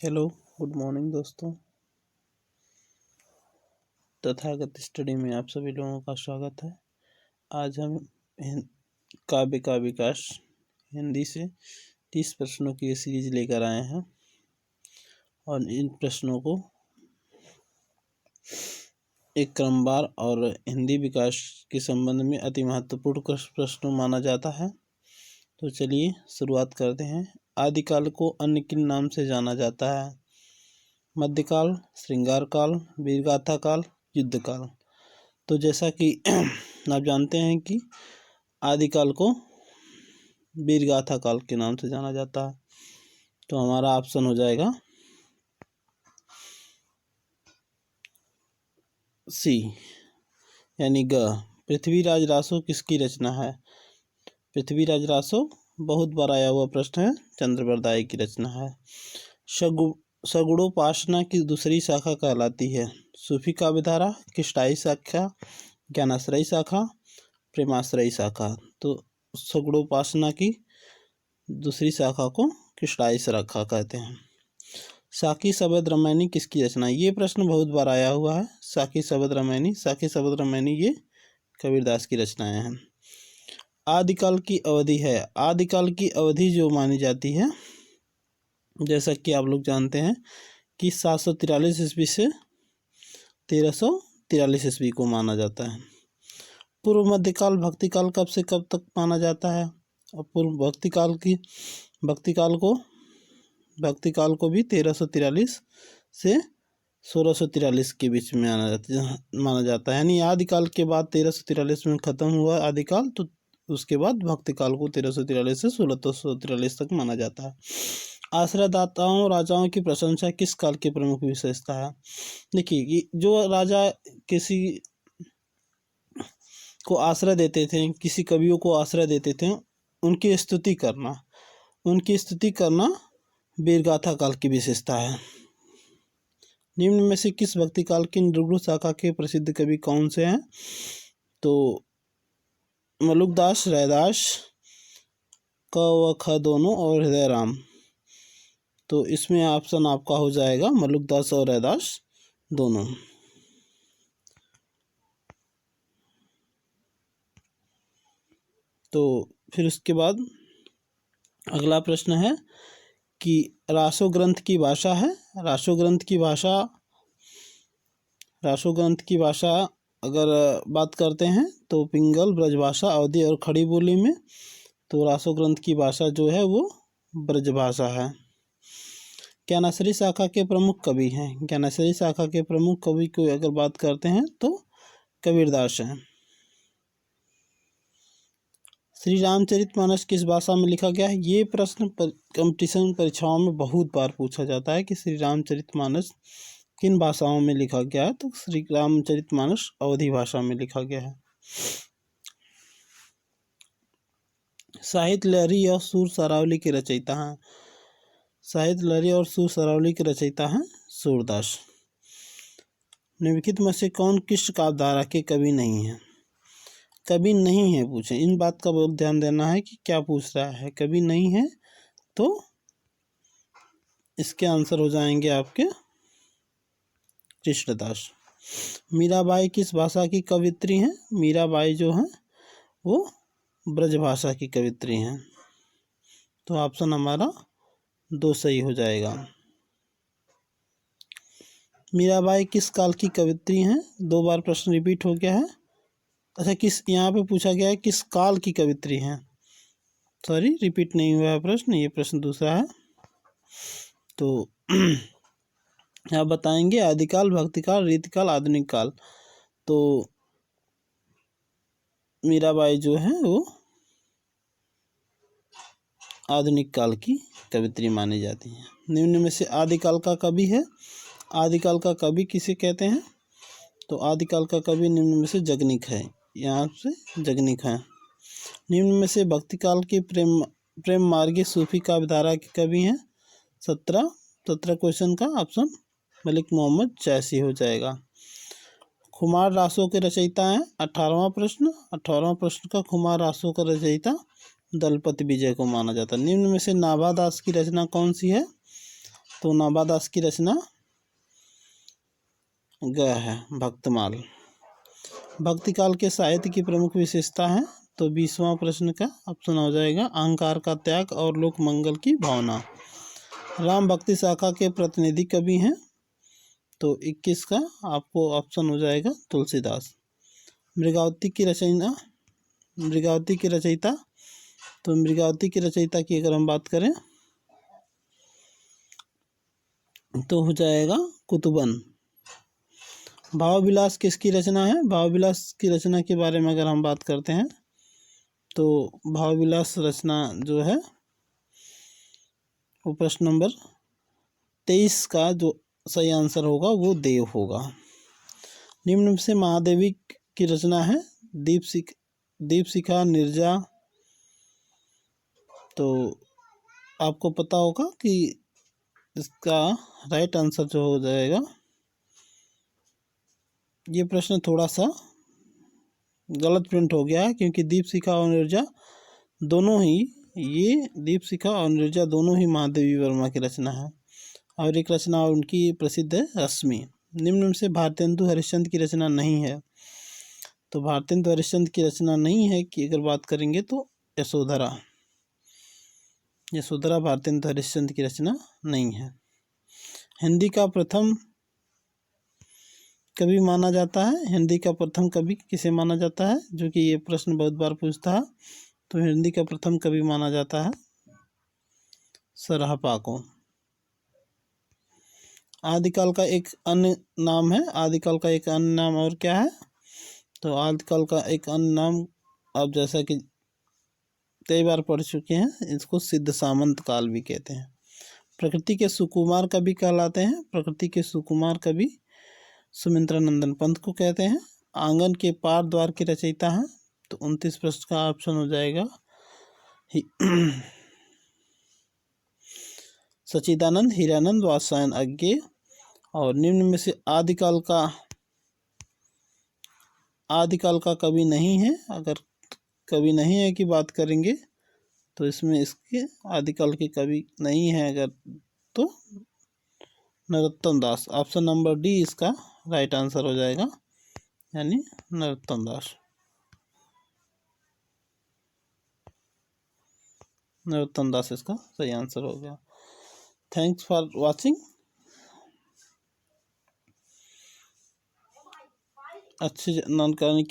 Hello, good morning दोस्तों। Tathagata study में आप सभी लोगों का स्वागत है। आज हम काव्य का विकास हिंदी से 30 प्रश्नों की सीरीज लेकर आए हैं और इन प्रश्नों को एक क्रमवार और हिंदी विकास के संबंध में अति महत्वपूर्ण प्रश्न माना जाता है। तो चलिए शुरुआत करते हैं। आदिकाल को अन्य किन नाम से जाना जाता है? मध्यकाल, श्रृंगार काल, वीरगाथा काल, युद्ध काल। तो जैसा कि आप जानते हैं कि आदिकाल को वीरगाथा काल के नाम से जाना जाता है। तो हमारा ऑप्शन हो जाएगा सी यानी ग। पृथ्वीराज रासो किसकी रचना है? पृथ्वीराज रासो बहुत बार आया हुआ प्रश्न है, चंद्रवरदाई की रचना है। सगुणोपासना की दूसरी शाखा कहलाती है? सूफी काव्यधारा, किष्टाई शाखा, ज्ञानाश्रयी शाखा, प्रेमाश्रयी शाखा। तो सगुणोपासना की दूसरी शाखा को किष्टाई शाखा कहते हैं। साकी शबद रामायणी किसकी रचना? ये प्रश्न बहुत बार आया हुआ है। साकी शबद रामायणी ये कबीरदास की रचनाएं हैं। आदिकाल की अवधि है। आदिकाल की अवधि जो मानी जाती है, जैसा कि आप लोग जानते हैं कि 743 ईस्वी से 1343 ईस्वी को माना जाता है। पूर्व मध्यकाल भक्तिकाल कब से कब तक माना जाता है? और पूर्व भक्तिकाल को भी 1343 से 1643 के बीच में माना जाता है। यानी आदिकाल के बाद 1343 में ख़त्म हुआ आदिकाल, तो उसके बाद भक्तिकाल को 1343 से 1643 तक माना जाता है। आश्रयदाताओं राजाओं की प्रशंसा किस काल की प्रमुख विशेषता है? देखिए, जो राजा किसी को आश्रय देते थे, किसी कवियों को आश्रय देते थे, उनकी स्तुति करना वीरगाथा काल की विशेषता है। निम्न में से किस भक्ति काल की निर्गुण शाखा के प्रसिद्ध कवि कौन से हैं? तो मलुकदास, रैदास, क व ख दोनों और हृदय राम। तो इसमें ऑप्शन आपका हो जाएगा मलुकदास और रैदास दोनों। तो फिर उसके बाद अगला प्रश्न है कि रासो ग्रंथ की भाषा है। रासो ग्रंथ की भाषा अगर बात करते हैं तो पिंगल, ब्रजभाषा, अवधी और खड़ी बोली में। तो रासो ग्रंथ की भाषा जो है वो ब्रजभाषा है। ज्ञानाश्रयी शाखा के प्रमुख कवि हैं। ज्ञानाश्रयी शाखा के प्रमुख कवि को अगर बात करते हैं तो कबीरदास हैं। श्री रामचरितमानस किस भाषा में लिखा गया है? ये प्रश्न कंपटीशन परीक्षाओं में बहुत बार पूछा जाता है कि श्री रामचरितमानस किन भाषाओं में लिखा गया है। तो श्री रामचरितमानस अवधी भाषा में लिखा गया है। साहित्य लहरी और सुर सरावली के रचयिता हैं। साहित्य लहरी और सुर सरावली के रचयिता हैं सूरदास। निम्नलिखित में से कौन किस काव्यधारा के कवि नहीं है? कवि नहीं है पूछे, इन बात का बहुत ध्यान देना है कि क्या पूछ रहा है। कवि नहीं है तो इसके आंसर हो जाएंगे आपके कृष्णदास। मीराबाई किस भाषा की कवित्री हैं? मीराबाई जो हैं वो ब्रजभाषा की कवित्री हैं। तो ऑप्शन हमारा 2 सही हो जाएगा। मीराबाई किस काल की कवित्री हैं? 2 बार प्रश्न रिपीट हो गया है। अच्छा, किस यहाँ पे पूछा गया है किस काल की कवित्री हैं। सॉरी, रिपीट नहीं हुआ है प्रश्न, ये प्रश्न दूसरा है। तो आप बताएंगे आदिकाल, भक्तिकाल, रीतिकाल, आधुनिक काल। तो मीराबाई जो है वो आधुनिक काल की कवित्री मानी जाती हैं। निम्न में से आदिकाल का कवि है। आदिकाल का कवि किसे कहते हैं? तो आदिकाल का कवि निम्न में से जगनिक है। यहाँ से जगनिक है। निम्न में से भक्तिकाल की प्रेम मार्गी सूफी काव्यधारा के कवि हैं। 17 क्वेश्चन का ऑप्शन मलिक मोहम्मद जैसी हो जाएगा। खुमार रासों के रचयिता हैं। 18वां प्रश्न का खुमार रासों का रचयिता दलपति विजय को माना जाता है। निम्न में से नाभादास की रचना कौन सी है? तो नाभादास की रचना ग है, भक्तमाल। भक्ति काल के साहित्य की प्रमुख विशेषता है, तो 20वां प्रश्न का ऑप्शन हो जाएगा अहंकार का त्याग और लोक मंगल की भावना। राम भक्ति शाखा के प्रतिनिधि कवि हैं, तो 21 का आपको ऑप्शन हो जाएगा तुलसीदास। मृगावती की रचना, मृगावती की रचयिता, तो मृगावती की रचयिता की अगर हम बात करें तो हो जाएगा कुतुबन। भाव विलास किसकी रचना है? भाव विलास की रचना के बारे में अगर हम बात करते हैं तो भाव विलास रचना जो है वो प्रश्न नंबर 23 का जो सही आंसर होगा वो देव होगा। निम्न में से महादेवी की रचना है दीपशिखा निर्जा, तो आपको पता होगा कि इसका राइट आंसर जो हो जाएगा, ये प्रश्न थोड़ा सा गलत प्रिंट हो गया है क्योंकि दीपशिखा और निर्जा दोनों ही, ये दीपशिखा और निर्जा दोनों ही महादेवी वर्मा की रचना है। और एक रचना उनकी प्रसिद्ध है रश्मि। निम्न में से भारतेंदु हरिश्चंद्र की रचना नहीं है, तो भारतेंदु हरिश्चंद्र की रचना नहीं है कि अगर बात करेंगे तो यशोधरा, यशोधरा भारतेंदु हरिश्चंद्र की रचना नहीं है। हिंदी का प्रथम कवि माना जाता है, हिंदी का प्रथम कवि किसे माना जाता है, जो कि ये प्रश्न बहुत बार पूछता है, तो हिंदी का प्रथम कवि माना जाता है सरहपा को। आदिकाल का एक अन्य नाम है, आदिकाल का एक अन्य नाम और क्या है, तो आदिकाल का एक अन्य नाम आप जैसा कि कई बार पढ़ चुके हैं, इसको सिद्ध सामंत काल भी कहते हैं। प्रकृति के सुकुमार कवि कहलाते हैं, प्रकृति के सुकुमार कवि सुमित्रानंदन पंत को कहते हैं। आंगन के पार द्वार के रचयिता हैं, तो 29 प्रश्न का ऑप्शन हो जाएगा सच्चिदानंद हीरानंद वात्स्यायन अज्ञेय। और निम्न में से आदिकाल का कवि नहीं है, अगर कवि नहीं है की बात करेंगे तो इसमें इसके आदिकाल के कवि नहीं है अगर, तो नरोत्तम दास, ऑप्शन नंबर डी इसका राइट आंसर हो जाएगा, यानी नरोत्तम दास। नरोत्तम दास इसका सही आंसर हो गया। Thanks for watching. अच्छी जानकारी